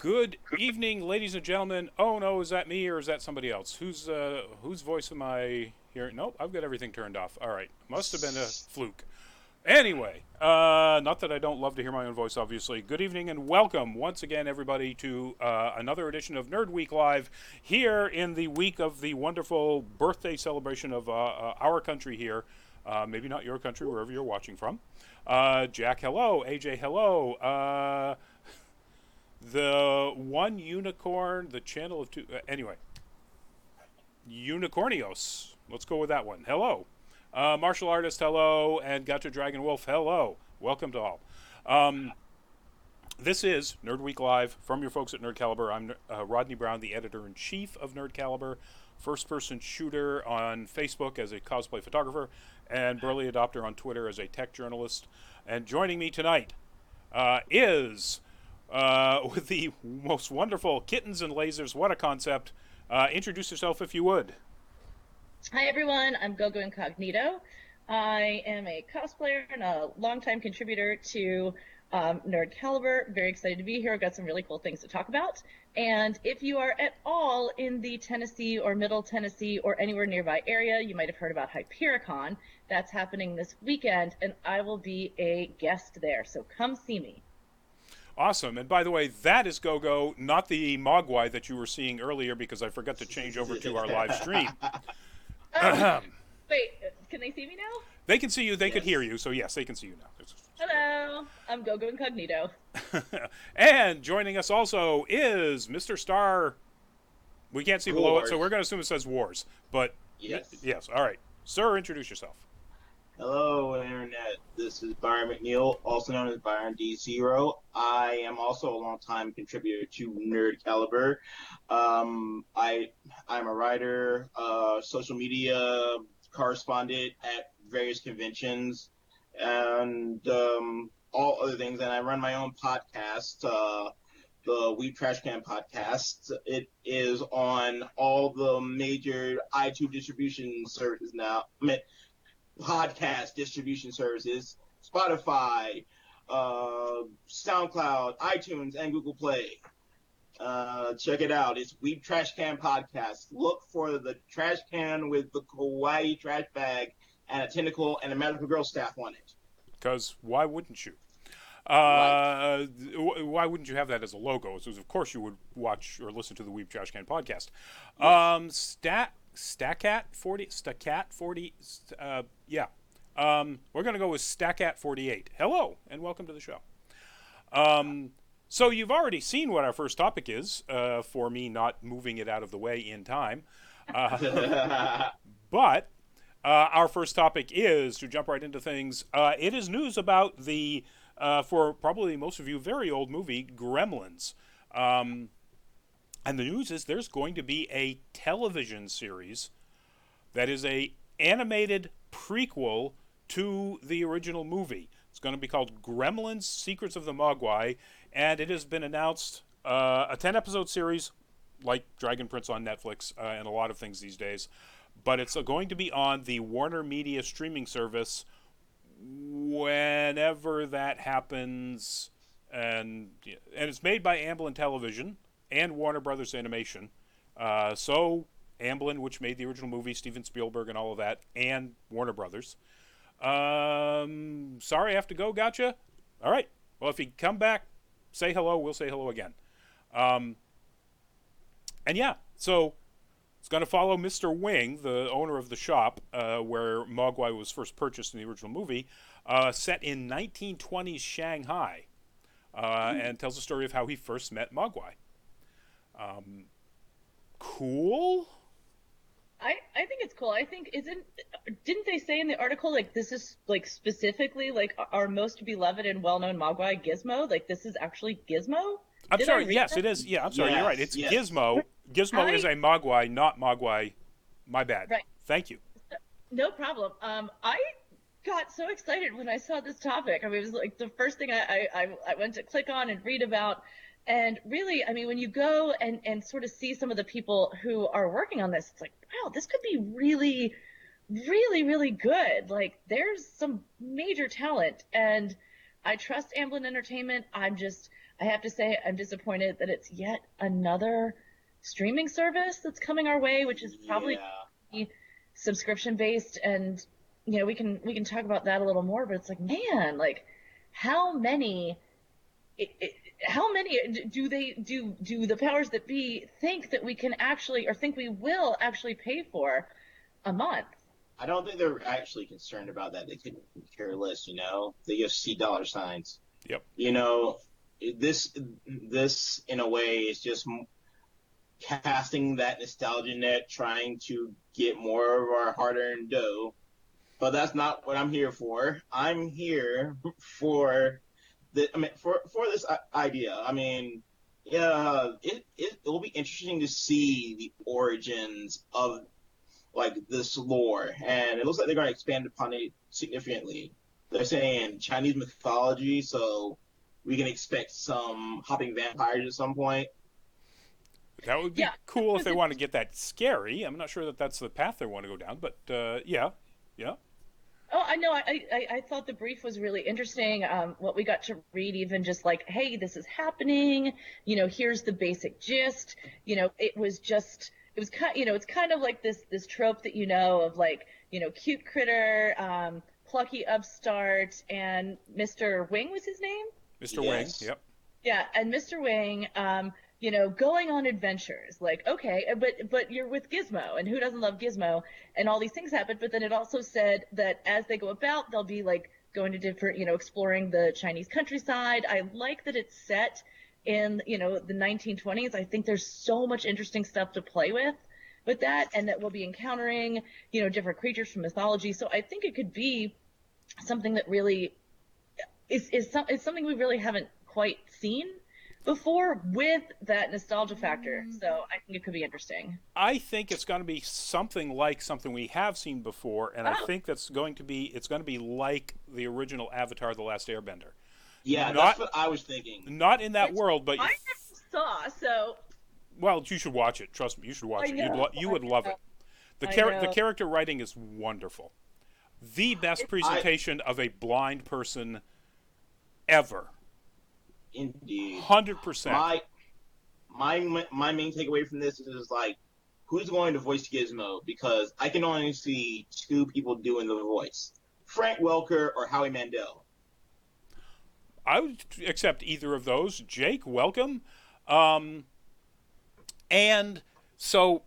Good evening, ladies and gentlemen. Oh no, is that me or is that somebody else? Whose voice am I hearing? Nope, I've got everything turned off. All right, must have been a fluke. Anyway, not that I don't love to hear my own voice, obviously. Good evening and welcome once again, everybody, to another edition of Nerd Week Live here in the week of the wonderful birthday celebration of our country here. Maybe not your country, wherever you're watching from. Jack, hello. AJ, hello. The one unicorn, the channel of two. Anyway, Unicornios. Let's go with that one. Hello. Martial artist, hello. And Gotcha Dragon Wolf, hello. Welcome to all. This is Nerd Week Live from your folks at Nerd Caliber. I'm Rodney Brown, the editor in chief of Nerd Caliber, first person shooter on Facebook as a cosplay photographer, and Burly Adopter on Twitter as a tech journalist. And joining me tonight is with the most wonderful kittens and lasers. What a concept. Introduce yourself if you would. Hi everyone, I'm Gogo Incognito. I am a cosplayer and a longtime contributor to Nerd Caliber. Very excited to be here. I've got some really cool things to talk about. And if you are at all in the Tennessee or Middle Tennessee or anywhere nearby area, you might have heard about Hypericon. That's happening this weekend, and I will be a guest there. So come see me. Awesome. And by the way, that is Gogo, not the Mogwai that you were seeing earlier because I forgot to change over to our live stream. Wait, can they see me now? They can see you, they could hear you, so yes, they can see you now. Hello, I'm Gogo Incognito. And joining us also is Mr. Star. We can't see below it, so we're going to assume it says Wars. But yes, all right. Sir, introduce yourself. Hello, Internet. This is Byron McNeil, also known as Byron D0. I am also a longtime contributor to Nerd Caliber. I'm a writer, social media correspondent at various conventions, and all other things. And I run my own podcast, the Weep Trash Can Podcast. It is on all the major iTunes distribution services now. Podcast distribution services, Spotify, SoundCloud, iTunes, and Google Play. Check it out. It's Weep Trash Can Podcast. Look for the trash can with the kawaii trash bag and a tentacle and a magical girl staff on it. Because why wouldn't you? Right. Why wouldn't you have that as a logo? So of course you would watch or listen to the Weep Trash Can Podcast. Yes. Stacat 40, yeah. We're going to go with Stacat 48. Hello, and welcome to the show. So you've already seen what our first topic is, for me not moving it out of the way in time. But our first topic is, to jump right into things, it is news about the, for probably most of you, very old movie, Gremlins. And the news is there's going to be a television series that is a animated prequel to the original movie. It's going to be called Gremlins: Secrets of the Mogwai, and it has been announced a 10-episode series, like Dragon Prince on Netflix and a lot of things these days. But it's going to be on the Warner Media streaming service whenever that happens, and it's made by Amblin Television and Warner Brothers Animation. So Amblin, which made the original movie, Steven Spielberg and all of that, and Warner Brothers. Sorry, I have to go. Gotcha. All right. Well, if you come back, say hello. We'll say hello again. And yeah, so it's going to follow Mr. Wing, the owner of the shop where Mogwai was first purchased in the original movie, set in 1920s Shanghai, and tells the story of how he first met Mogwai. Cool. I think it's cool. I think didn't they say in the article like this is like specifically like our most beloved and well-known Mogwai Gizmo? Like this is actually Gizmo? I'm sorry. Yes, it is. Yeah, I'm sorry. You're right. It's Gizmo. Gizmo is a Mogwai, not Mogwai. My bad. Right. Thank you. No problem. I got so excited when I saw this topic. I mean, it was like the first thing I went to click on and read about. And really, I mean, when you go and sort of see some of the people who are working on this, it's like, wow, this could be really, really, really good. Like, there's some major talent, and I trust Amblin Entertainment. I have to say I'm disappointed that it's yet another streaming service that's coming our way, which is probably Yeah. subscription based. And we can talk about that a little more, but it's like, man, like how many how many do the powers that be think that we can actually, or think we will actually pay for a month? I don't think they're actually concerned about that. They couldn't care less, you know. They just see dollar signs. Yep. You know, this in a way is just casting that nostalgia net, trying to get more of our hard-earned dough. But that's not what I'm here for. I'm here for for this idea. I mean, yeah, it will be interesting to see the origins of like this lore, and it looks like they're going to expand upon it significantly. They're saying Chinese mythology, so we can expect some hopping vampires at some point. That would be Yeah. cool if they want to get that scary. I'm not sure that that's the path they want to go down, but yeah, yeah. Oh, I know. I thought the brief was really interesting. What we got to read, even just like, hey, this is happening. Here's the basic gist. It's kind of like this trope that of like, cute critter, plucky upstart, and Mr. Wing was his name. Mr. Yes. Wing, yep. Yeah, and Mr. Wing, going on adventures. Like, okay, but you're with Gizmo, and who doesn't love Gizmo? And all these things happen. But then it also said that as they go about, they'll be like going to different, exploring the Chinese countryside. I like that it's set in, the 1920s. I think there's so much interesting stuff to play with that, and that we'll be encountering, different creatures from mythology. So I think it could be something that really is something we really haven't quite seen before, with that nostalgia factor. So I think it could be interesting. I think it's going to be something like something we have seen before, and I Oh, think it's going to be like the original Avatar: The Last Airbender. Yeah, Not that's what I was thinking. not in that which world, but I never saw. So well, you should watch it. Trust me, you should watch I it. know. You would love it. The I the know. character writing is wonderful. The best presentation of a blind person ever. Indeed. 100%. My main takeaway from this is like, who's going to voice Gizmo? Because I can only see two people doing the voice: Frank Welker or Howie Mandel. I would accept either of those. Jake, welcome. Um, and so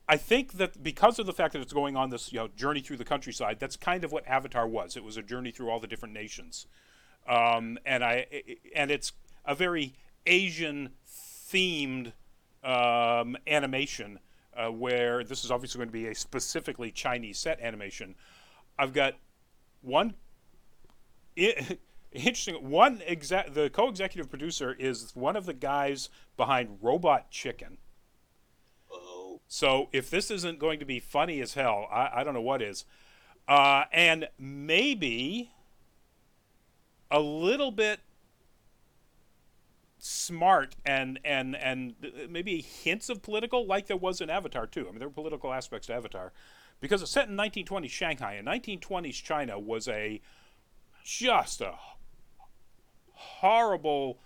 I think that because of the fact that it's going on this journey through the countryside, that's kind of what Avatar was. It was a journey through all the different nations, and it's a very Asian themed animation, where this is obviously going to be a specifically Chinese set animation. I've got one interesting one. The co-executive producer is one of the guys behind Robot Chicken. Oh, So if this isn't going to be funny as hell, I don't know what is. And maybe a little bit smart, and maybe hints of political, like there was in Avatar too. I mean, there were political aspects to Avatar because it's set in 1920s Shanghai, and 1920s China was just a horribly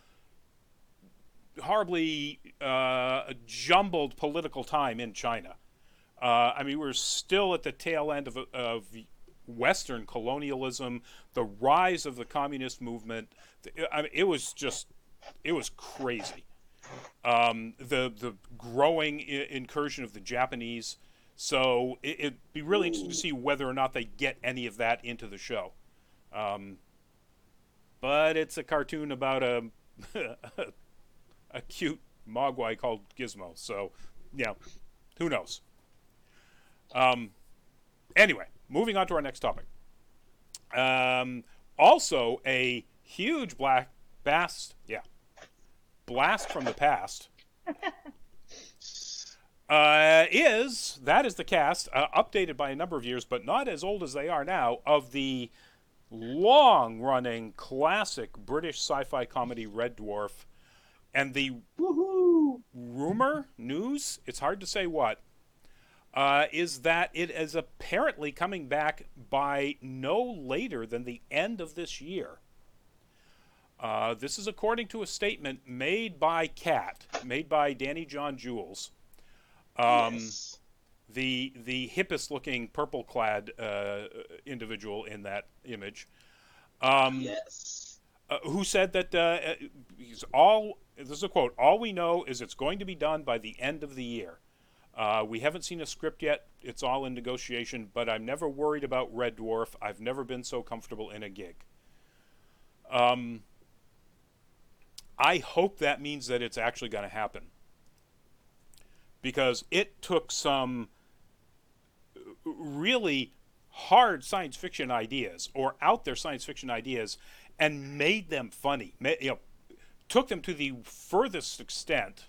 jumbled political time in China. I mean, we're still at the tail end of Western colonialism, the rise of the communist movement. I mean, it was crazy. The growing incursion of the Japanese. So it'd be really interesting to see whether or not they get any of that into the show. But it's a cartoon about a a cute mogwai called Gizmo. So, yeah, who knows? Anyway, moving on to our next topic. Also, a huge blast from the past. Is the cast, updated by a number of years, but not as old as they are now, of the long-running classic British sci-fi comedy Red Dwarf, and the woohoo! news, it's hard to say what, is that it is apparently coming back by no later than the end of this year. This is according to a statement made by Cat, made by Danny John Jules, Yes. the hippest looking purple clad individual in that image, Yes. who said that he's all. This is a quote. All we know is it's going to be done by the end of the year. We haven't seen a script yet. It's all in negotiation, but I'm never worried about Red Dwarf. I've never been so comfortable in a gig. I hope that means that it's actually going to happen. Because it took some really hard science fiction ideas or out there science fiction ideas and made them funny. Took them to the furthest extent.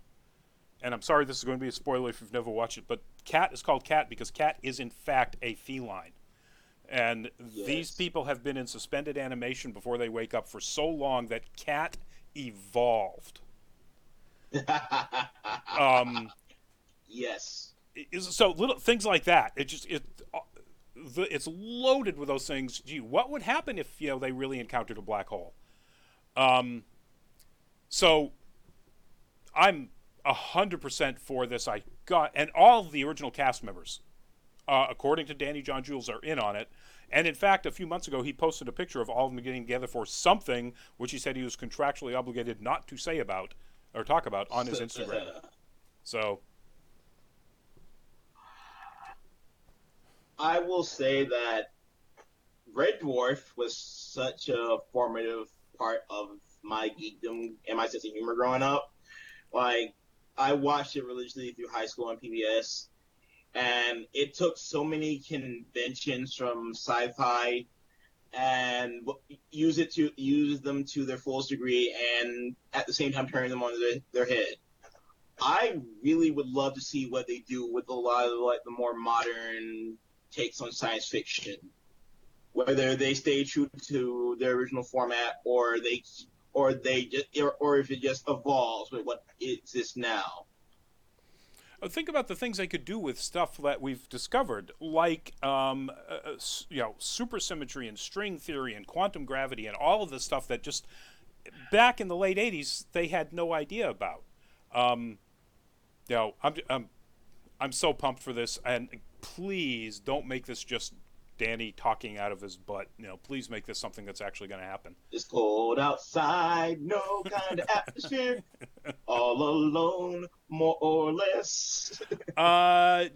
And I'm sorry this is going to be a spoiler if you've never watched it, but Cat is called Cat because Cat is in fact a feline. And these people have been in suspended animation before they wake up for so long that Cat evolved. Yes. So little things like that. It's loaded with those things. Gee, what would happen if they really encountered a black hole? So I'm 100% for this. And all the original cast members, according to Danny John Jules, are in on it. And in fact, a few months ago, he posted a picture of all of them getting together for something, which he said he was contractually obligated not to say about or talk about on his Instagram. So I will say that Red Dwarf was such a formative part of my geekdom and my sense of humor growing up. Like, I watched it religiously through high school on PBS, and it took so many conventions from sci-fi and use them to their fullest degree, and at the same time turning them on their head. I really would love to see what they do with a lot of the more modern takes on science fiction, whether they stay true to their original format or if it just evolves with what exists now. Think about the things they could do with stuff that we've discovered, like supersymmetry and string theory and quantum gravity and all of the stuff that just back in the late '80s they had no idea about. I'm so pumped for this, and please don't make this just Danny talking out of his butt. Please make this something that's actually going to happen. It's cold outside, no kind of atmosphere. All alone, more or less.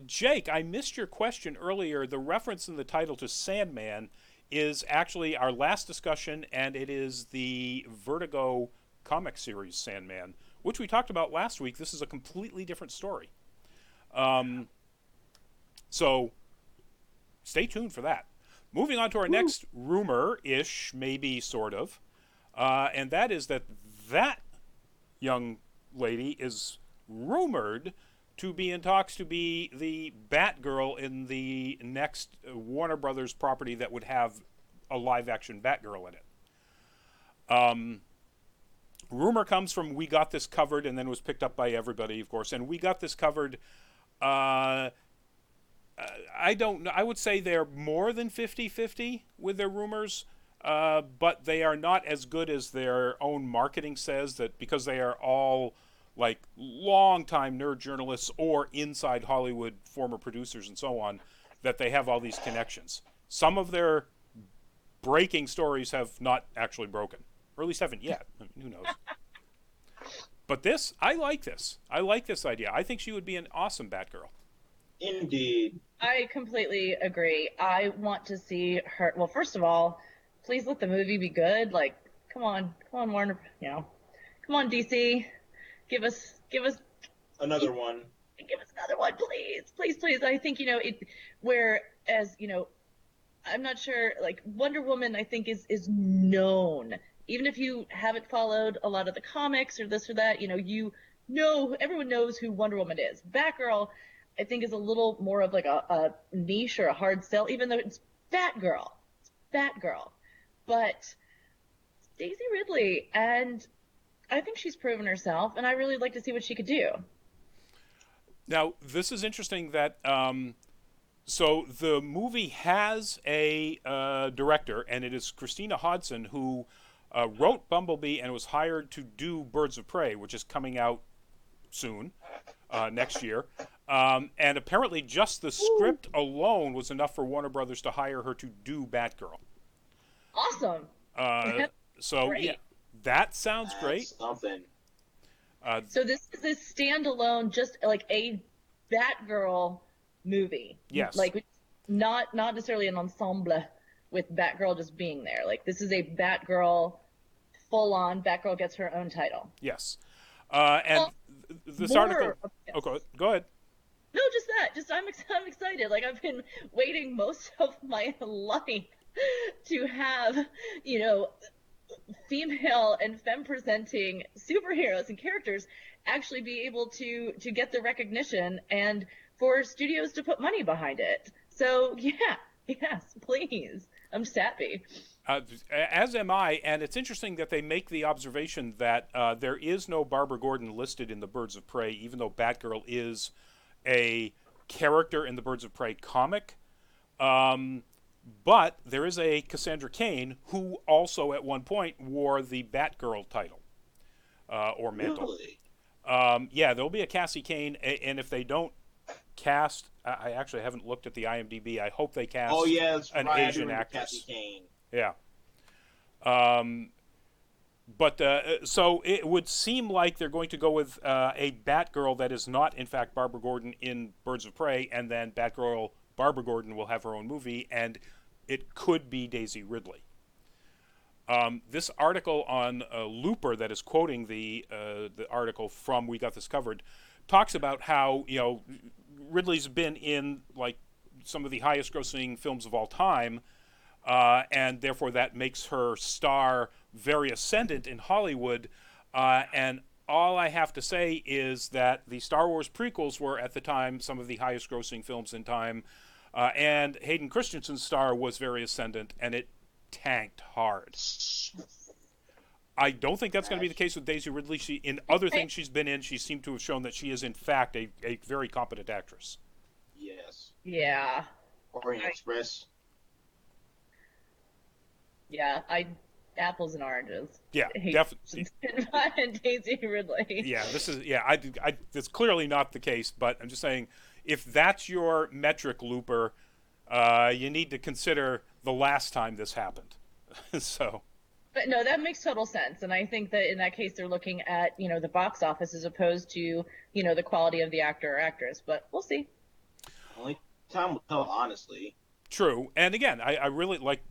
Jake, I missed your question earlier. The reference in the title to Sandman is actually our last discussion, and it is the Vertigo comic series Sandman, which we talked about last week. This is a completely different story. So stay tuned for that. Moving on to our next rumor-ish, maybe sort of, and that is that young lady is rumored to be in talks to be the Batgirl in the next Warner Brothers property that would have a live-action Batgirl in it. Rumor comes from We Got This Covered, and then was picked up by everybody, of course. And We Got This Covered, I don't know. I would say they're more than 50-50 with their rumors, but they are not as good as their own marketing says, that because they are all like longtime nerd journalists or inside Hollywood former producers and so on, that they have all these connections. Some of their breaking stories have not actually broken, or at least haven't yet. I mean, who knows? But this, I like this. I like this idea. I think she would be an awesome Batgirl. Indeed. I completely agree. I want to see her. Well, first of all, please let the movie be good. Like, come on, Warner. Come on, DC. Give us Another one. Give us another one, please. I think whereas I'm not sure. Like Wonder Woman, I think is known. Even if you haven't followed a lot of the comics or this or that, everyone knows who Wonder Woman is. Batgirl, I think, is a little more of like a niche or a hard sell, even though it's Batgirl. But Daisy Ridley, and I think she's proven herself, and I really like to see what she could do. Now, this is interesting that so the movie has a director, and it is Christina Hodson, who wrote Bumblebee and was hired to do Birds of Prey, which is coming out soon, next year. And apparently, just the script alone was enough for Warner Brothers to hire her to do Batgirl. Awesome. Uh, so Great. yeah, that sounds That's great. something. So this is a standalone, just like a Batgirl movie. Yes. Like not necessarily an ensemble with Batgirl just being there. Like this is a Batgirl, full on Batgirl gets her own title. Yes. And Well, this more article. of- Oh, go ahead. No, just that. Just I'm excited. Like I've been waiting most of my life to have, you know, female and femme presenting superheroes and characters actually be able to get the recognition and for studios to put money behind it. So yeah, yes, please. I'm just happy. As am I, and it's interesting that they make the observation that there is no Barbara Gordon listed in the Birds of Prey, even though Batgirl is a character in the Birds of Prey comic. But there is a Cassandra Cain who also at one point wore the Batgirl title or mantle. Really? Yeah, there'll be a Cassie Cain, and if they don't cast, I actually haven't looked at the IMDb. I hope they cast Oh yeah, that's an right. I Asian remember actress. Cassie Cain. Yeah. But so it would seem like they're going to go with a Batgirl that is not, in fact, Barbara Gordon in Birds of Prey, and then Batgirl Barbara Gordon will have her own movie, and it could be Daisy Ridley. This article on Looper that is quoting the article from We Got This Covered talks about how Ridley's been in like some of the highest grossing films of all time, and therefore that makes her star very ascendant in Hollywood. And all I have to say is that the Star Wars prequels were at the time some of the highest grossing films in time, and Hayden Christensen's star was very ascendant, and it tanked hard. I don't think that's going to be the case with Daisy Ridley. In other things she's been in, she seemed to have shown that she is, in fact, a very competent actress. Yes. Yeah. Orient Express. Yeah, apples and oranges. Yeah, definitely. And Daisy Ridley. Yeah, it's clearly not the case, but I'm just saying, if that's your metric, Looper, you need to consider the last time this happened. So. But no, that makes total sense, and I think that in that case they're looking at the box office as opposed to the quality of the actor or actress. But we'll see. Only time will tell, honestly. True, and again, I really like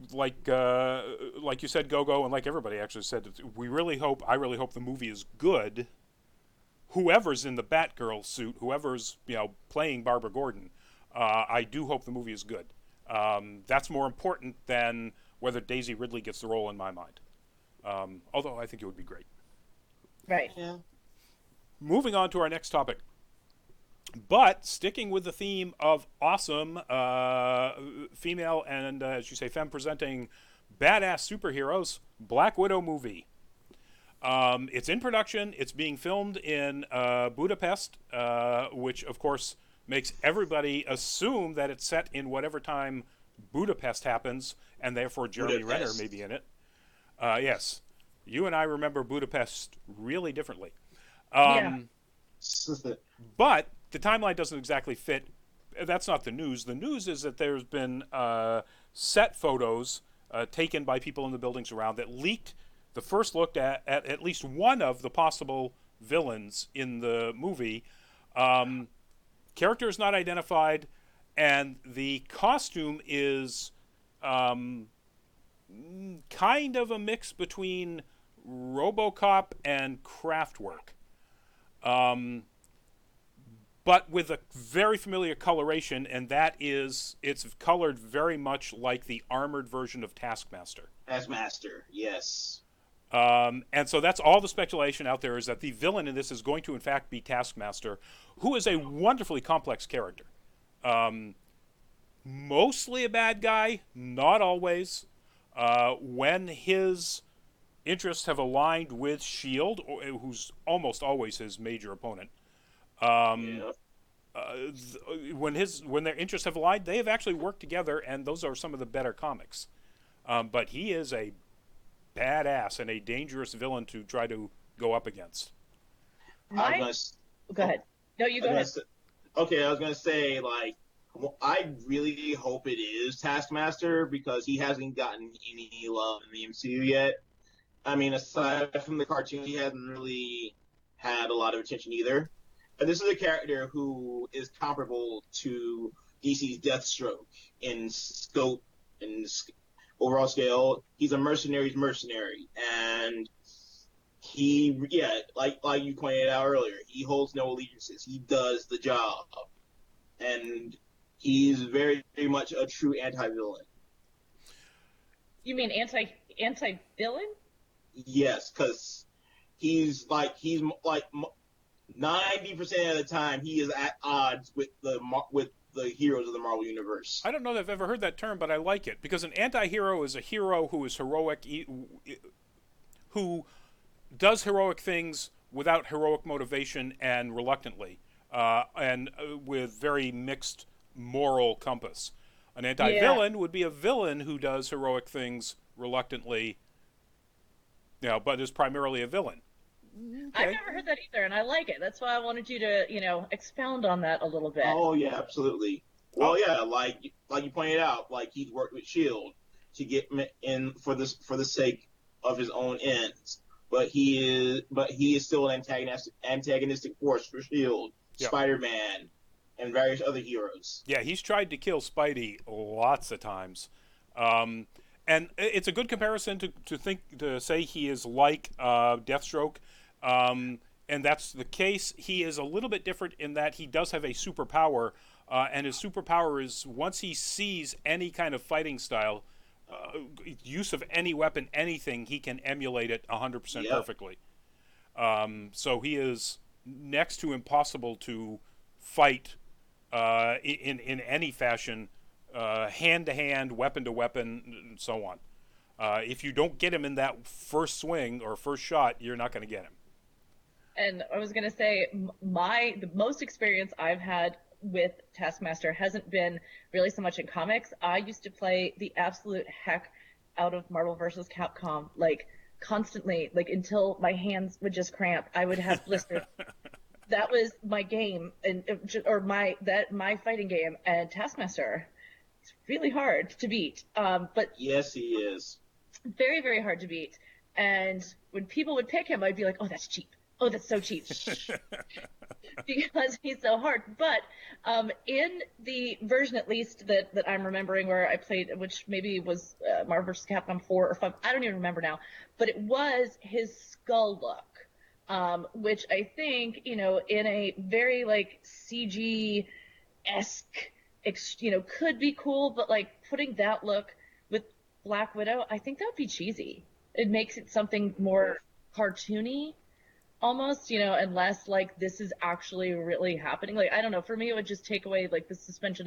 you said, Go-Go, and like everybody actually said, I really hope the movie is good. Whoever's in the Batgirl suit, whoever's playing Barbara Gordon, I do hope the movie is good. That's more important than whether Daisy Ridley gets the role in my mind. Although I think it would be great. Right. Yeah. Moving on to our next topic. But sticking with the theme of awesome female and, as you say, femme presenting badass superheroes, Black Widow movie. It's in production. It's being filmed in Budapest, which, of course, makes everybody assume that it's set in whatever time Budapest happens, and therefore Jeremy Renner may be in it. Yes. You and I remember Budapest really differently. Yeah. But the timeline doesn't exactly fit. That's not the news. The news is that there's been set photos taken by people in the buildings around that leaked the first look at least one of the possible villains in the movie. Character is not identified, and the costume is kind of a mix between RoboCop and Kraftwerk. But with a very familiar coloration, and that is, it's colored very much like the armored version of Taskmaster. Taskmaster, yes. And so that's all the speculation out there, is that the villain in this is going to, in fact, be Taskmaster, who is a wonderfully complex character. Mostly a bad guy, not always. When his interests have aligned with S.H.I.E.L.D., who's almost always his major opponent, when their interests have aligned, they have actually worked together, and those are some of the better comics. But he is a badass and a dangerous villain to try to go up against. I was My gonna. s- Go Oh, ahead. No, you I was go gonna ahead. say, okay, I was gonna say like I really hope it is Taskmaster because he hasn't gotten any love in the MCU yet. I mean, aside from the cartoon, he hasn't really had a lot of attention either. And this is a character who is comparable to DC's Deathstroke in scope and overall scale. He's a mercenary's mercenary, and yeah, like you pointed out earlier, he holds no allegiances. He does the job, and he's very, very much a true anti-villain. You mean anti villain? Yes, because he's like 90% of the time he is at odds with the heroes of the Marvel universe. I don't know that I've ever heard that term, but I like it because an anti-hero is a hero who is heroic, who does heroic things without heroic motivation and reluctantly, and with very mixed moral compass. An Yeah. anti-villain would be a villain who does heroic things reluctantly, but is primarily a villain. I've Okay. never heard that either, and I like it. That's why I wanted you to, expound on that a little bit. Oh yeah, absolutely. Oh, Well, yeah, like you pointed out, like he's worked with Shield to get in for the sake of his own ends. But he is still an antagonistic force for Shield, yeah. Spider-Man, and various other heroes. Yeah, he's tried to kill Spidey lots of times. Um, and it's a good comparison to say he is like Deathstroke. And that's the case. He is a little bit different in that he does have a superpower, and his superpower is once he sees any kind of fighting style, use of any weapon, anything, he can emulate it 100% Yep. perfectly. So he is next to impossible to fight in any fashion, hand to hand, weapon to weapon, and so on. If you don't get him in that first swing or first shot, you're not going to get him. And I was gonna say, the most experience I've had with Taskmaster hasn't been really so much in comics. I used to play the absolute heck out of Marvel vs. Capcom, like constantly, like until my hands would just cramp. I would have blisters. That was my game, and or my fighting game. And Taskmaster, it's really hard to beat. But Yes, he is. very, very hard to beat. And when people would pick him, I'd be like, oh, that's cheap. Oh, that's so cheap. Because he's so hard. But in the version, at least, that I'm remembering where I played, which maybe was Marvel vs. Capcom 4 or 5, I don't even remember now, but it was his skull look, which I think, in a very, like, CG-esque, could be cool, but, like, putting that look with Black Widow, I think that would be cheesy. It makes it something more cartoony almost, and less like this is actually really happening. Like, I don't know, for me it would just take away like the suspension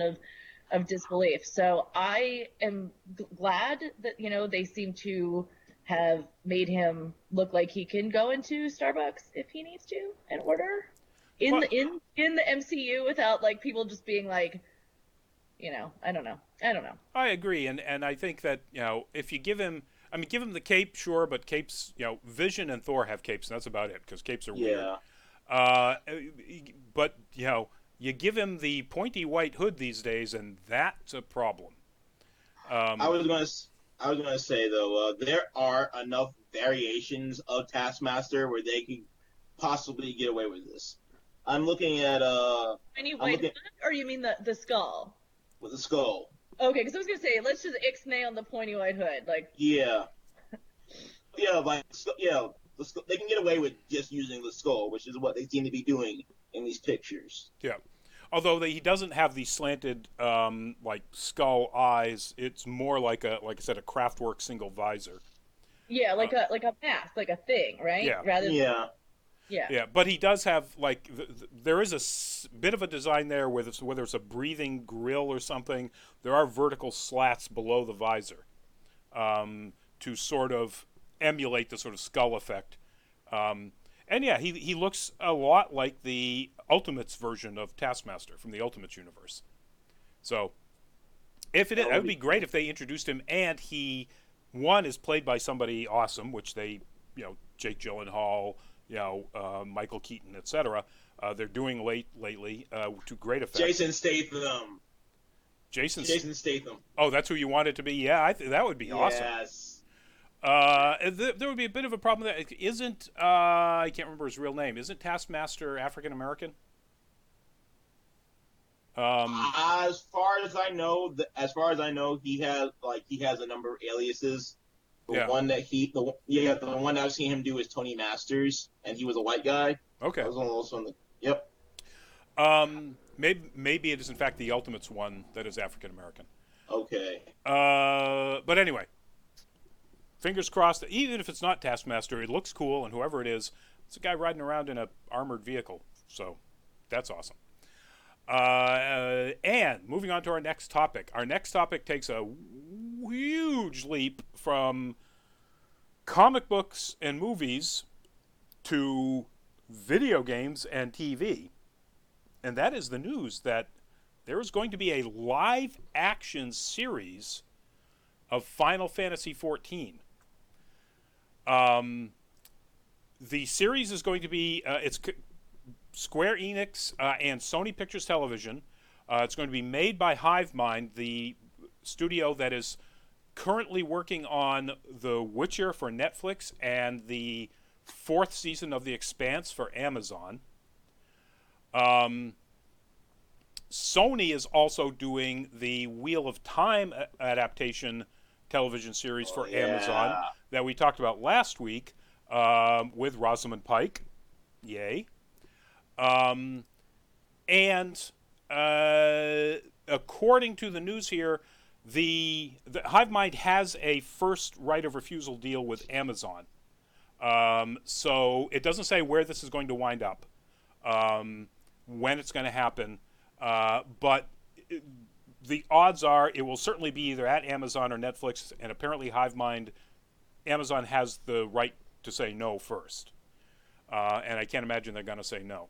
of disbelief. So I am glad that, they seem to have made him look like he can go into Starbucks if he needs to and order in Well, the MCU without like people just being like, I don't know. I don't know. I agree, and I think that if you give him, I mean, give him the cape, sure, but capes, Vision and Thor have capes, and that's about it because capes are weird. Yeah. Uh, but you give him the pointy white hood these days, and that's a problem. I Um, was gonna I was gonna say though, there are enough variations of Taskmaster where they could possibly get away with this. I'm looking at Any I'm white looking hood, or you mean the skull? with the skull. Okay, because I was gonna say let's just ixnay on the pointy white hood. Like, Yeah, yeah, yeah. They can get away with just using the skull, which is what they seem to be doing in these pictures. yeah. Although he doesn't have the slanted like skull eyes, it's more like I said, a Kraftwerk single visor. yeah, Uh, like a mask, like a thing, right? yeah. Rather than, Yeah, yeah. Yeah, but he does have like there is a bit of a design there whether it's a breathing grill or something. There are vertical slats below the visor to sort of emulate the sort of skull effect. And yeah, he looks a lot like the Ultimates version of Taskmaster from the Ultimates universe. So if it is, that that would would be be great cool. if they introduced him and he One is played by somebody awesome, which they, Jake Gyllenhaal, Michael Keaton, etc. They're doing lately to great effect. Jason Statham. Jason Statham. Oh, that's who you want it to be? Yeah, that would be awesome. Yes. There would be a bit of a problem that isn't. I can't remember his real name. Isn't Taskmaster African American? As far as I know, he has a number of aliases. The one that I've seen him do is Tony Masters, and he was a white guy. Okay. That was also on the. Yep. Maybe it is in fact the Ultimates one that is African American. Okay. But anyway, fingers crossed. Even if it's not Taskmaster, it looks cool, and whoever it is, it's a guy riding around in a armored vehicle. So that's awesome. And moving on to our next topic. Our next topic takes a huge leap from comic books and movies to video games and TV. And that is the news that there is going to be a live action series of Final Fantasy XIV. The series is going to be it's Square Enix and Sony Pictures Television. It's going to be made by HiveMind, the studio that is currently working on The Witcher for Netflix and the 4th season of The Expanse for Amazon. Sony is also doing the Wheel of Time adaptation television series for Amazon that we talked about last week with Rosamund Pike. Yay. And according to the news here, the HiveMind has a first right of refusal deal with Amazon. So it doesn't say where this is going to wind up, when it's going to happen, but the odds are it will certainly be either at Amazon or Netflix, and apparently HiveMind, Amazon has the right to say no first. And I can't imagine they're going to say no,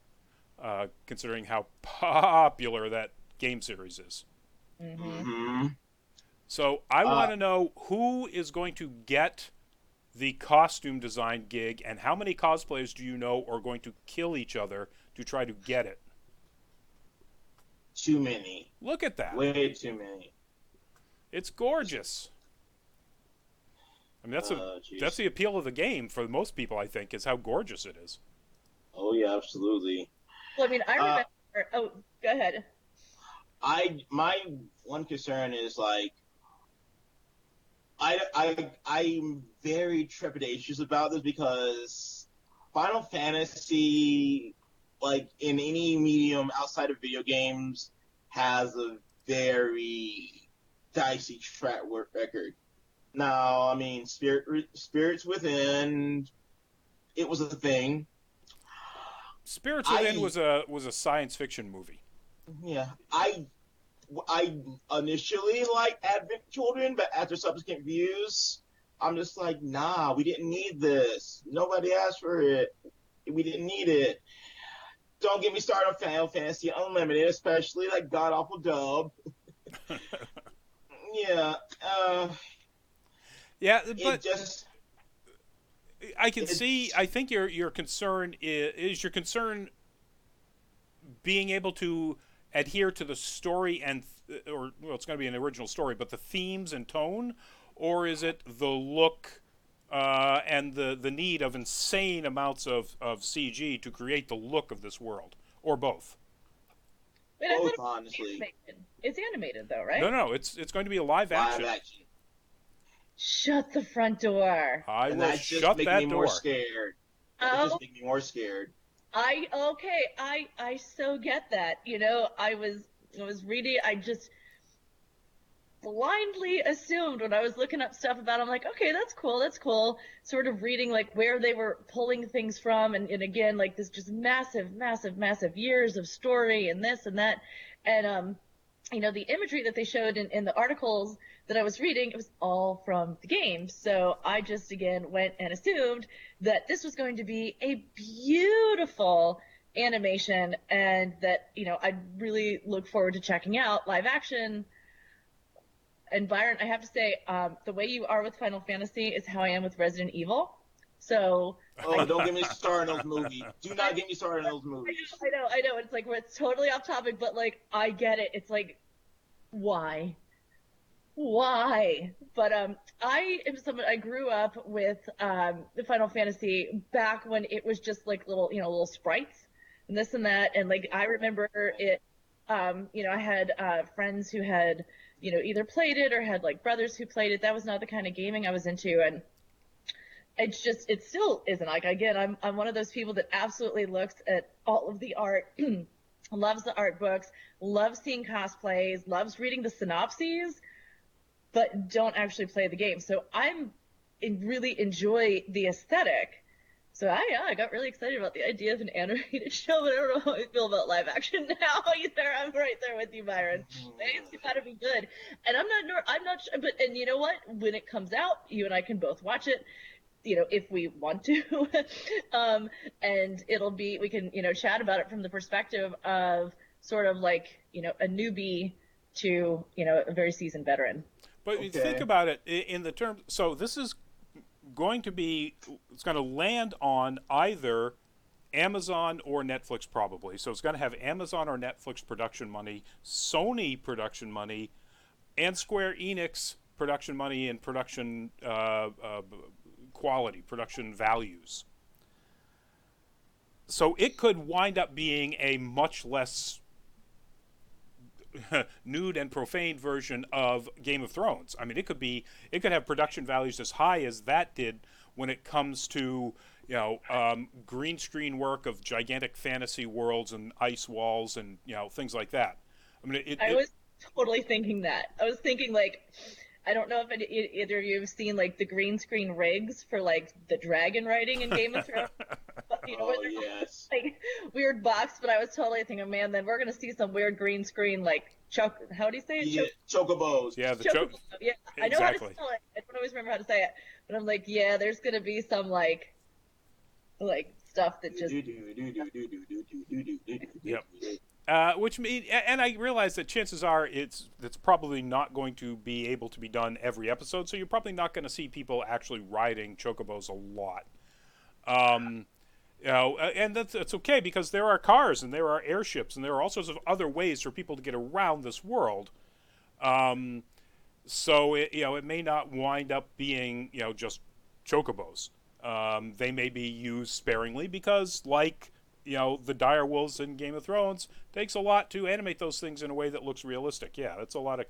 considering how popular that game series is. Mm-hmm. So I want to know who is going to get the costume design gig, and how many cosplayers do you know are going to kill each other to try to get it? Too many. Look at that. Way too many. It's gorgeous. I mean, that's the appeal of the game for most people, I think, is how gorgeous it is. Oh yeah, absolutely. Well, I mean, I remember. Oh, go ahead. My one concern is like, I'm very trepidatious about this because Final Fantasy, like in any medium outside of video games, has a very dicey track record. Now, I mean, Spirits Within, it was a thing. Spirits Within was a science fiction movie. Yeah, I initially liked Advent Children, but after subsequent views, I'm just like, nah, we didn't need this. Nobody asked for it. We didn't need it. Don't get me started on Final Fantasy Unlimited, especially like God Awful Dub. Yeah. Yeah, but I can see. I think your concern is your concern being able to adhere to the story or it's going to be an original story, but the themes and tone, or is it the look and the need of insane amounts of CG to create the look of this world, or both? Wait, both, honestly. It's animated though, right? No, it's going to be a live action. Shut the front door. I will shut that door. More scared. That just make me more scared. I so get that. You know, I was reading, I just blindly assumed when I was looking up stuff about it, I'm like, okay, that's cool. Sort of reading like where they were pulling things from, and again, like this just massive years of story and this and that. And you know, the imagery that they showed in the articles that I was reading, it was all from the game. So I just, again, went and assumed that this was going to be a beautiful animation, and that, you know, I'd really look forward to checking out live action. And Byron, I have to say, the way you are with Final Fantasy is how I am with Resident Evil. So Oh, don't get me started on those movies. Do not get me started on those movies. I know. It's like it's totally off topic, but like I get it. It's like why? Why? But I am someone I grew up with the Final Fantasy back when it was just like little sprites and this and that, and like I remember it. I had friends who had either played it or had like brothers who played it. That was not the kind of gaming I was into, and it still isn't. Like again, I'm one of those people that absolutely looks at all of the art. Loves the art books, loves seeing cosplays, loves reading the synopses, but don't actually play the game. So really enjoy the aesthetic. So I got really excited about the idea of an animated show, but I don't know how I feel about live action now either. I'm right there with you, Byron. It's got to be good, and I'm not sure, but and you know what? When it comes out, you and I can both watch it. If we want to, and we can chat about it from the perspective of sort of like a newbie to a very seasoned veteran. But you think about it in the terms. So this is it's going to land on either Amazon or Netflix probably. So it's going to have Amazon or Netflix production money, Sony production money, and Square Enix production money and production quality, production values. So it could wind up being a much less nude and profane version of Game of Thrones. I mean, it could have production values as high as that did when it comes to green screen work of gigantic fantasy worlds and ice walls and things like that. I mean, I was totally thinking that. I was thinking like, I don't know if either of you have seen like the green screen rigs for like the dragon riding in Game of Thrones. But, Yes. Like weird box, but I was totally thinking, man, then we're gonna see some weird green screen like how do you say it? Yeah, chocobos. Yeah, Yeah, exactly. I know how to spell it. I don't always remember how to say it, but I'm like, yeah, there's gonna be some like stuff that just. Yep. Which mean, and I realize that chances are it's probably not going to be able to be done every episode, so you're probably not going to see people actually riding chocobos a lot. And that's okay because there are cars and there are airships and there are all sorts of other ways for people to get around this world. So it may not wind up being just chocobos. They may be used sparingly because like. The dire wolves in Game of Thrones takes a lot to animate those things in a way that looks realistic. Yeah, that's a lot of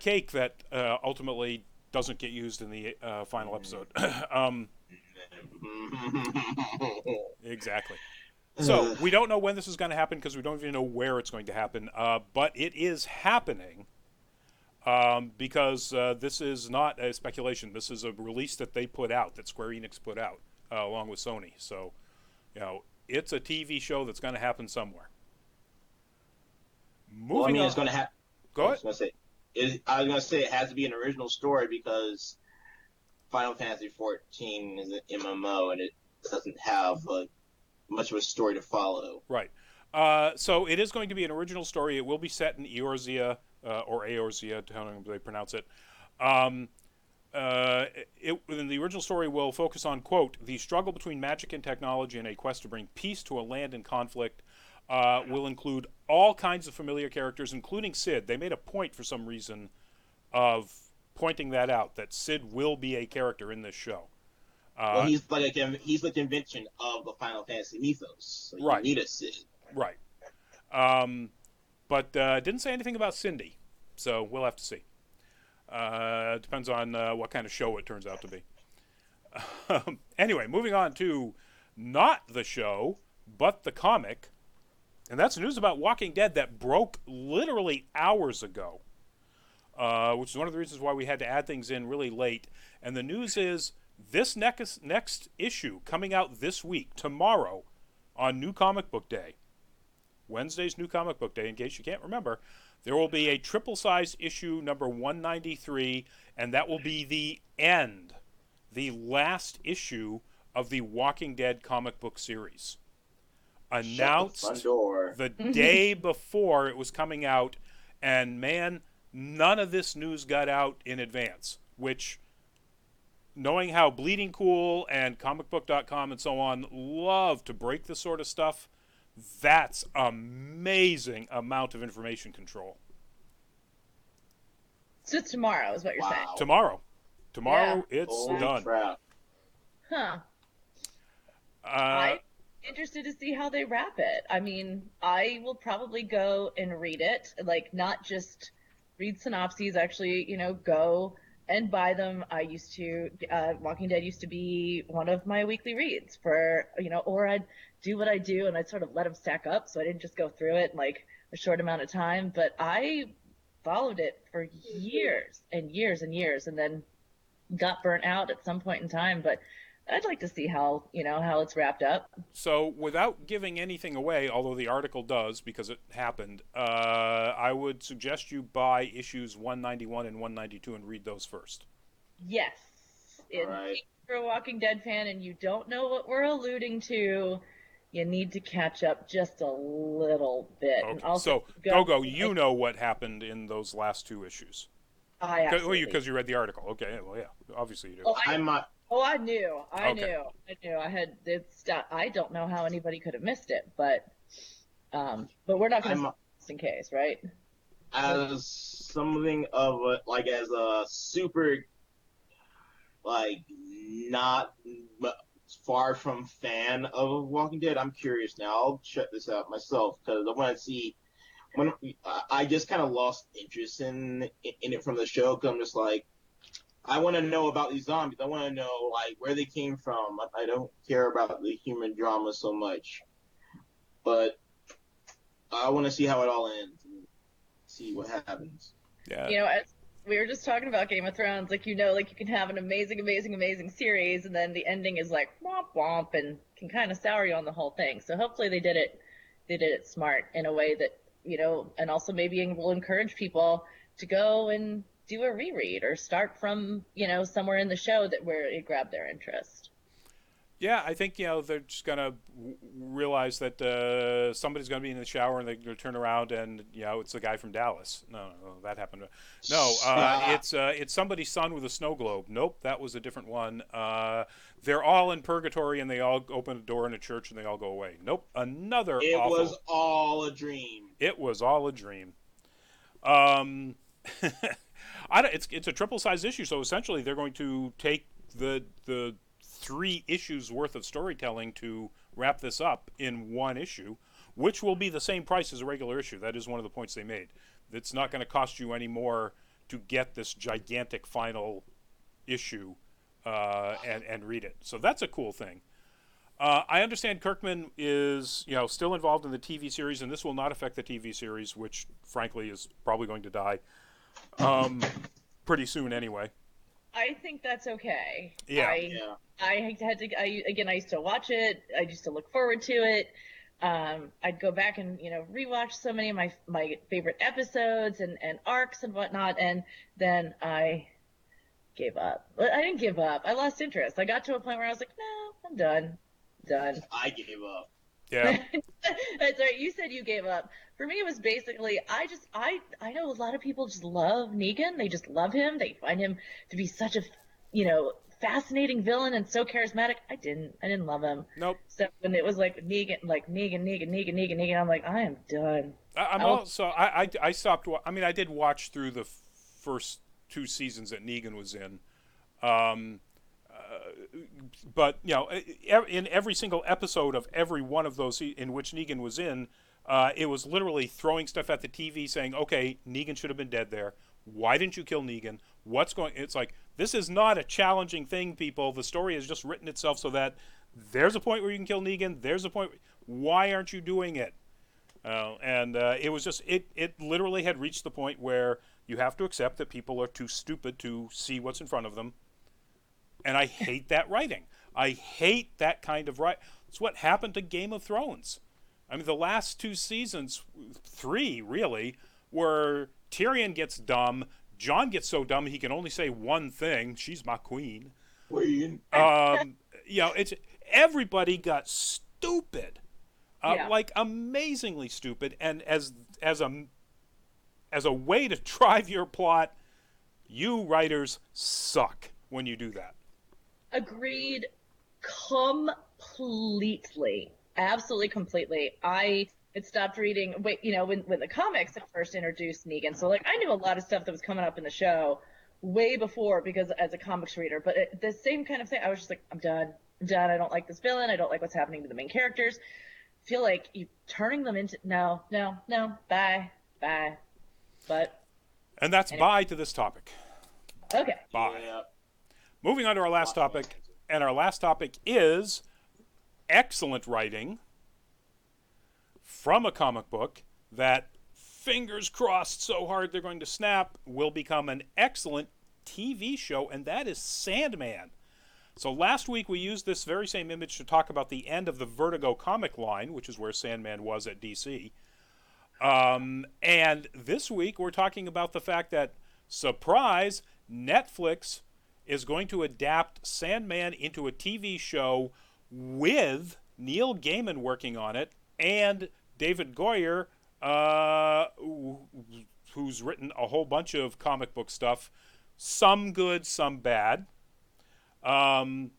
cake that ultimately doesn't get used in the final episode. Exactly. So we don't know when this is going to happen because we don't even know where it's going to happen. But it is happening because this is not a speculation. This is a release that they put out, that Square Enix put out. Along with Sony. So, it's a TV show that's going to happen somewhere. Moving on. It's going to happen. Go ahead. I was going to say it has to be an original story because Final Fantasy XIV is an MMO and it doesn't have much of a story to follow. Right. So it is going to be an original story. It will be set in Eorzea, or Eorzea, however they pronounce it. The original story will focus on, quote, the struggle between magic and technology in a quest to bring peace to a land in conflict. Will include all kinds of familiar characters, including Cid. They made a point for some reason of pointing that out, that Cid will be a character in this show. Well, he's the convention of the Final Fantasy mythos. So you need a Cid. Right. But didn't say anything about Cindy, so we'll have to see. Depends on what kind of show it turns out to be. Anyway, moving on to not the show, but the comic. And that's news about Walking Dead that broke literally hours ago, which is one of the reasons why we had to add things in really late. And the news is this next issue coming out this week, tomorrow, on New Comic Book Day. Wednesday's New Comic Book Day, in case you can't remember. There will be a triple-sized issue number 193, and that will be the last issue of the Walking Dead comic book series. Announced the day before it was coming out And man, none of this news got out in advance, which, knowing how Bleeding Cool and comicbook.com and so on love to break this sort of stuff, that's amazing amount of information control. So it's tomorrow, is what you're saying. Tomorrow, Yeah. it's Holy done. crap. Huh. I'm interested to see how they wrap it. I mean, I will probably go and read it, like not just read synopses, actually, go and buy them. I used to, Walking Dead used to be one of my weekly reads for, or I'd do what I do and I'd sort of let them stack up so I didn't just go through it in like a short amount of time. But I followed it for years and years and years and then got burnt out at some point in time. But I'd like to see how it's wrapped up. So, without giving anything away, although the article does because it happened, I would suggest you buy issues 191 and 192 and read those first. Yes. If you're a Walking Dead fan and you don't know what we're alluding to, you need to catch up just a little bit. Okay. And also, so, Go, you know what happened in those last two issues. Because you read the article. Okay, well, yeah, obviously you do. I knew. I had it's. I don't know how anybody could have missed it, but we're not going to just in case, right? As something of as a super, not far from fan of Walking Dead, I'm curious now. I'll check this out myself because I want to see. When I just kind of lost interest in it from the show, because I'm just like, I want to know about these zombies. I want to know where they came from. I don't care about the human drama so much, but I want to see how it all ends and see what happens. Yeah. As we were just talking about Game of Thrones, you can have an amazing series, and then the ending is like womp womp and can kind of sour you on the whole thing. So hopefully they did it smart in a way that and also maybe will encourage people to go and do a reread or start from, somewhere in the show where it grabbed their interest. Yeah, I think, they're just going to realize that somebody's going to be in the shower and they're going to turn around and, it's the guy from Dallas. No, that happened. No, it's somebody's son with a snow globe. Nope, that was a different one. They're all in purgatory and they all open a door in a church and they all go away. Nope, another It awful... was all a dream. It was all a dream. It's a triple-sized issue, so essentially they're going to take the 3 issues worth of storytelling to wrap this up in one issue, which will be the same price as a regular issue. That is one of the points they made. It's not going to cost you any more to get this gigantic final issue and read it. So that's a cool thing. I understand Kirkman is, still involved in the TV series, and this will not affect the TV series, which, frankly, is probably going to die pretty soon anyway. I think that's okay. Yeah. I used to watch it. I used to look forward to it. I'd go back and, rewatch so many of my favorite episodes and arcs and whatnot, and then I gave up. I didn't give up. I lost interest. I got to a point where I was like, no, I'm done. I gave up. Yeah. That's right. You said you gave up. For me, it was basically, I know a lot of people just love Negan. They just love him. They find him to be such a, fascinating villain and so charismatic. I didn't love him. Nope. So when it was Negan, I'm like, I am done. I stopped. I did watch through the first 2 seasons that Negan was in. But in every single episode of every one of those in which Negan was in, it was literally throwing stuff at the TV, saying, "Okay, Negan should have been dead there. Why didn't you kill Negan? What's going?" It's like, this is not a challenging thing, people. The story has just written itself so that there's a point where you can kill Negan. There's a point. Why aren't you doing it? It was just it literally had reached the point where you have to accept that people are too stupid to see what's in front of them. And I hate that writing. I hate that kind of writing. It's what happened to Game of Thrones. The last 2 seasons, 3 really, where Tyrion gets dumb, Jon gets so dumb he can only say one thing: "She's my queen." Queen. It's everybody got stupid, amazingly stupid. And as a as a way to drive your plot, you writers suck when you do that. Agreed completely. Absolutely completely. I had stopped reading, when the comics had first introduced Negan. So, like, I knew a lot of stuff that was coming up in the show way before because as a comics reader. But the same kind of thing, I was just like, I'm done. I'm done. I don't like this villain. I don't like what's happening to the main characters. I feel like you turning them into, no, bye. But. And that's anyway. bye to this topic. Okay. Bye. Yeah. Moving on to our last topic. And our last topic is excellent writing from a comic book that, fingers crossed so hard they're going to snap, will become an excellent TV show, and that is Sandman. So last week we used this very same image to talk about the end of the Vertigo comic line, which is where Sandman was at DC. And this week we're talking about the fact that, surprise, Netflix is going to adapt Sandman into a TV show with Neil Gaiman working on it and David Goyer, who's written a whole bunch of comic book stuff, some good, some bad. And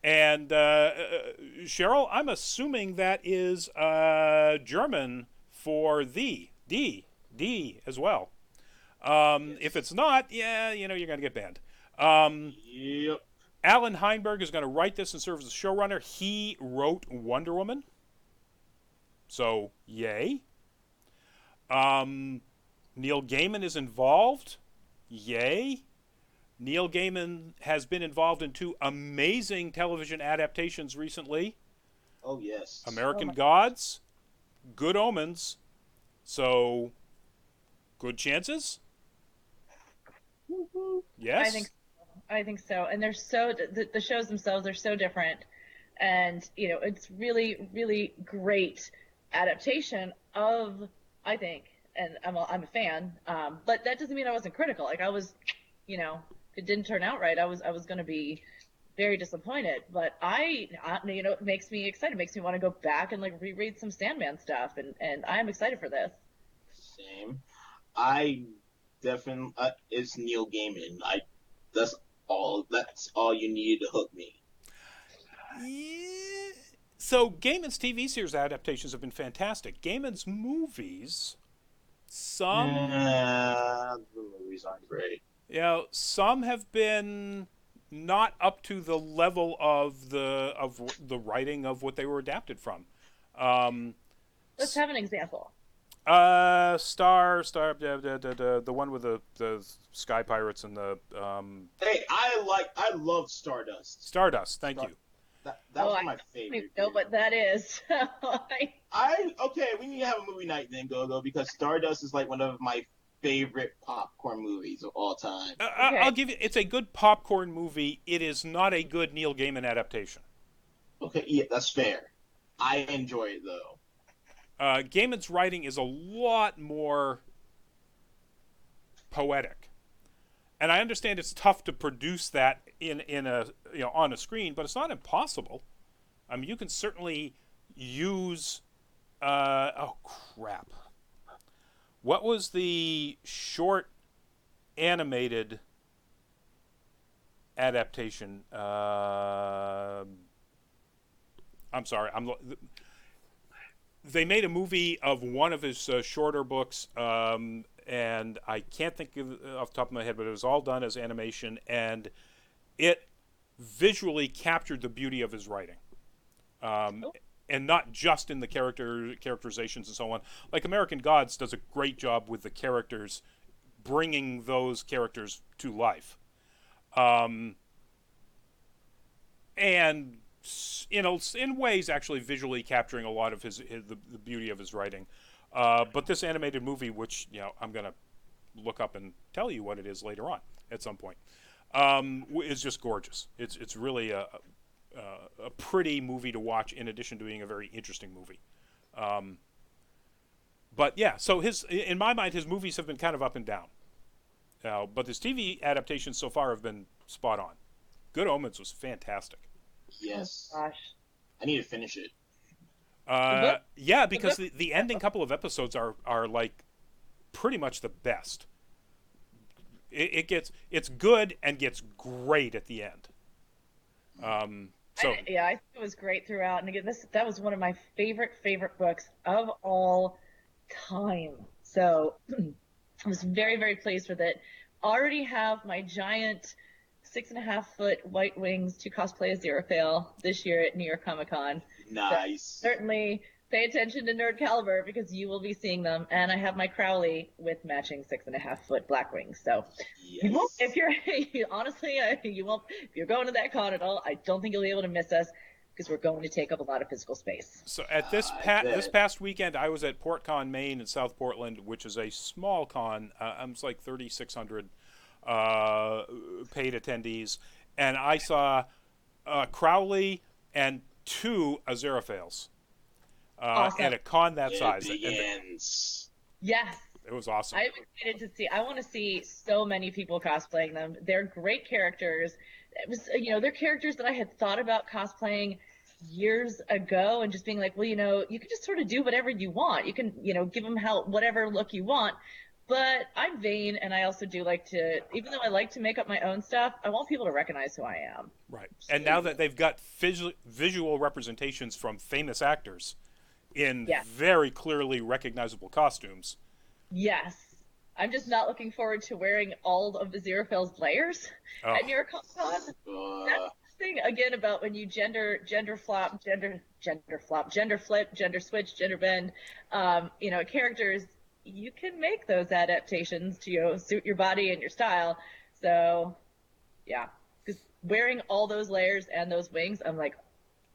Cheryl, I'm assuming that is German for D as well. If it's not, yeah, you're going to get banned. Yep. Alan Heinberg is going to write this and serve as the showrunner. He wrote Wonder Woman. So, yay. Neil Gaiman is involved. Yay. Neil Gaiman has been involved in 2 amazing television adaptations recently. Oh, yes. American Gods, Good Omens. So, good chances? Yes? I think so. And they're the shows themselves are so different. And, it's really, really great adaptation of, I think, and I'm a fan, but that doesn't mean I wasn't critical. Like, I was, if it didn't turn out right, I was going to be very disappointed. But it makes me excited. It makes me want to go back and, like, reread some Sandman stuff. And I'm excited for this. Same. I definitely, it's Neil Gaiman. That's all you need to hook me. Yeah. So Gaiman's TV series adaptations have been fantastic. Gaiman's movies, the movies aren't great. Some have been not up to the level of the writing of what they were adapted from. Let's have an example. The one with the Sky Pirates and the Hey, I love Stardust. Stardust. Thank you. That was my favorite. I don't know what that is. Okay, we need to have a movie night then, Go, because Stardust is like one of my favorite popcorn movies of all time. Okay. I'll give you. It's a good popcorn movie. It is not a good Neil Gaiman adaptation. Okay, yeah, that's fair. I enjoy it though. Gaiman's writing is a lot more poetic, and I understand it's tough to produce that in a on a screen, but it's not impossible. I mean, you can certainly use. Oh crap! What was the short animated adaptation? I'm sorry. They made a movie of one of his shorter books, and I can't think of off the top of my head, but it was all done as animation, and it visually captured the beauty of his writing. And not just in the characterizations and so on. Like American Gods does a great job with the characters, bringing those characters to life. And in ways actually visually capturing a lot of the beauty of his writing. But this animated movie, which I'm going to look up and tell you what it is later on at some point, is just gorgeous. It's really a pretty movie to watch, in addition to being a very interesting movie. But yeah, so in my mind, his movies have been kind of up and down. But his TV adaptations so far have been spot on. Good Omens was fantastic. Yes. Oh, gosh. I need to finish it. Yeah, because the ending couple of episodes are like pretty much the best. It's good and gets great at the end. So Yeah, I think it was great throughout. And again, that was one of my favorite books of all time. So I was very, very pleased with it. Already have my giant 6.5-foot white wings to cosplay as Aziraphale this year at New York Comic Con. Nice. So certainly pay attention to Nerd Caliber because you will be seeing them. And I have my Crowley with matching 6.5-foot black wings. So you won't, if you're honestly, you won't. If you're going to that con at all, I don't think you'll be able to miss us because we're going to take up a lot of physical space. So at this past weekend, I was at PortCon Maine in South Portland, which is a small con. It's like 3,600 paid attendees, and I saw Crowley and 2 Aziraphales Awesome. at a con that size. Yes. It was awesome. I'm excited to see. I want to see so many people cosplaying them. They're great characters. It was, they're characters that I had thought about cosplaying years ago and just being like, well, you can just sort of do whatever you want. You can, give them whatever look you want. But I'm vain, and I also do like to, even though I like to make up my own stuff, I want people to recognize who I am. Right. And now that they've got visual representations from famous actors in very clearly recognizable costumes. Yes. I'm just not looking forward to wearing all of the Aziraphale's layers at New York Comic Con. That's the thing, again, about when you gender flip, gender switch, gender bend, characters, you can make those adaptations to suit your body and your style. So, yeah. Because wearing all those layers and those wings, I'm like,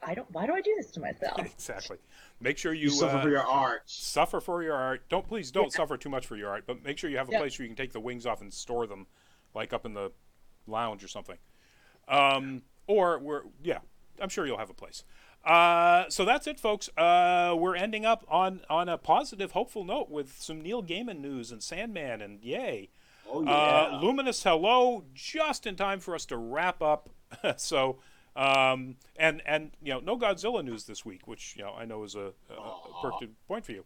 why do I do this to myself? Exactly. Make sure you suffer for your art. Suffer for your art. Please don't suffer too much for your art, but make sure you have a place where you can take the wings off and store them, like up in the lounge or something. I'm sure you'll have a place. So that's it, folks. We're ending up on a positive, hopeful note with some Neil Gaiman news and Sandman, and yay. Oh, yeah. Luminous hello, just in time for us to wrap up. So... no Godzilla news this week, which I know is a pertinent point for you.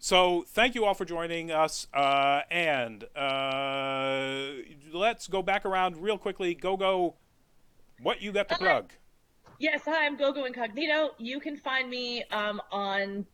So thank you all for joining us, and let's go back around real quickly. Go! What you got to plug? Yes, hi, I'm Gogo Incognito. You can find me online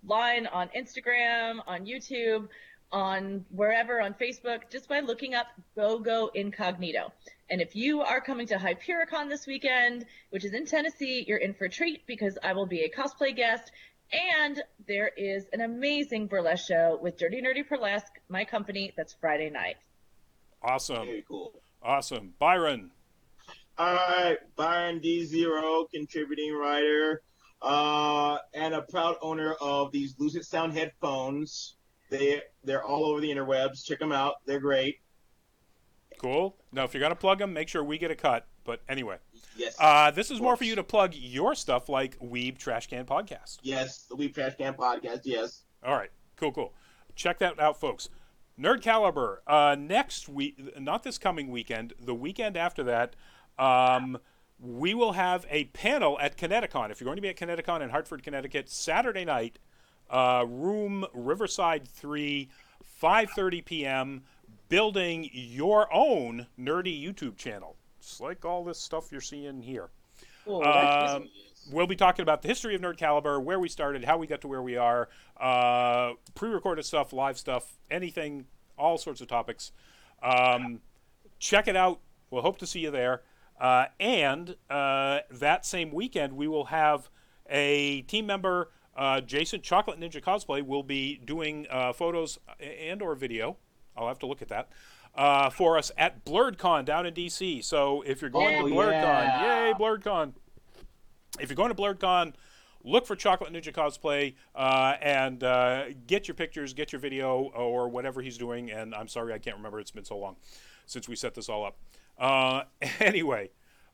on Instagram, on YouTube, on wherever, on Facebook, just by looking up Gogo Incognito. And if you are coming to Hypericon this weekend, which is in Tennessee, you're in for a treat because I will be a cosplay guest. And there is an amazing burlesque show with Dirty Nerdy Burlesque, my company, that's Friday night. Awesome. Very cool. Awesome. Byron. All right, Byron D0, contributing writer, and a proud owner of these Lucid Sound headphones. They're all over the interwebs. Check them out. They're great. Cool. Now, if you're going to plug them, make sure we get a cut. But anyway. Yes. This is more for you to plug your stuff like Weeb Trash Can Podcast. Yes, the Weeb Trash Can Podcast, yes. All right. Cool. Check that out, folks. Nerd Caliber. Next week, not this coming weekend, the weekend after that, we will have a panel at Kineticon. If you're going to be at Kineticon in Hartford, Connecticut, Saturday night, room Riverside 3, 5:30 p.m., building your own nerdy YouTube channel. It's like all this stuff you're seeing here. We'll be talking about the history of Nerd Caliber, where we started, how we got to where we are, pre-recorded stuff, live stuff, anything, all sorts of topics. Check it out. We'll hope to see you there. And that same weekend, we will have a team member, Jason Chocolate Ninja Cosplay, will be doing photos and or video. I'll have to look at that. For us at BlurredCon down in DC. So if you're going to BlurredCon, yay, BlurredCon. If you're going to BlurredCon, look for Chocolate Ninja Cosplay and get your pictures, get your video, or whatever he's doing. And I'm sorry, I can't remember. It's been so long since we set this all up. Anyway,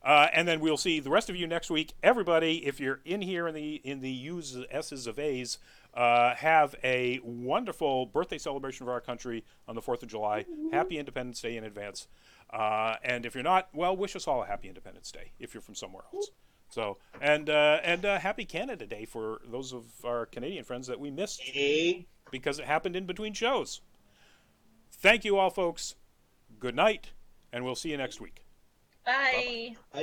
and then we'll see the rest of you next week. Everybody, if you're in here in the U's, S's of A's, have a wonderful birthday celebration of our country on the 4th of July. Happy Independence Day in advance. And if you're not, well, wish us all a happy Independence Day if you're from somewhere else. So, and happy Canada Day for those of our Canadian friends that we missed. because it happened in between shows. Thank you all, folks. Good night, and we'll see you next week. Bye. Bye.